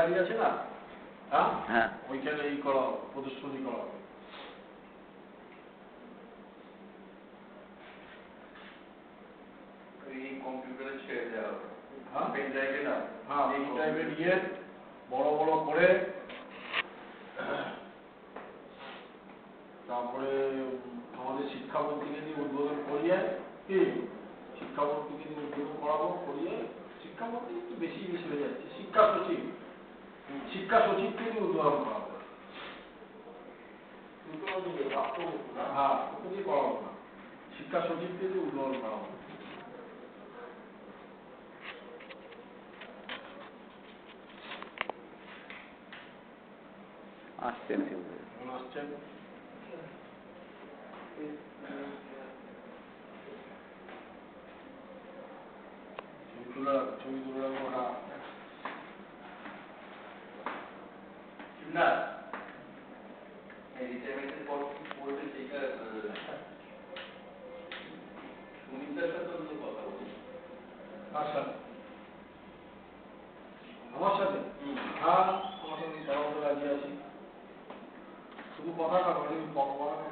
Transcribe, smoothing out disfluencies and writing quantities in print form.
Gallery আছে না, হ্যাঁ হ্যাঁ ওইখানে এই করা প্রদর্শনী করা হবে। কম্পিউটারে ছেড়ে দেওয়া হবে, হ্যাঁ পেন ড্রাইভে না, হ্যাঁ এই টাইপের ইয়ে বড় বড় করে, তারপরে আমাদের শিক্ষামন্ত্রীকে দিয়ে উদ্বোধন করিয়ে, কি শিক্ষামন্ত্রীকে দিয়ে উদ্বোধন করাবো, করিয়ে শিক্ষামন্ত্রী একটু বেশি বেশি হয়ে যাচ্ছে, শিক্ষা সচিবকে দিয়ে উদ্বোধন করাবো। হ্যাঁ ওকে দিয়ে করাবো না, শিক্ষা সচিবকে দিয়ে উদ্বোধন করাবো। আসছেন আসছেন ছবি তুলে রাখবো। না রিটায়ারমেন্টের পর কি করবে সেটা সুমিতার সাথে তো কথা বলি। কার সাথে? আমার সাথে? হ্যাঁ আমার সাথে কথা বলতে রাজি আছি, শুধু কথা না বলি ভগবান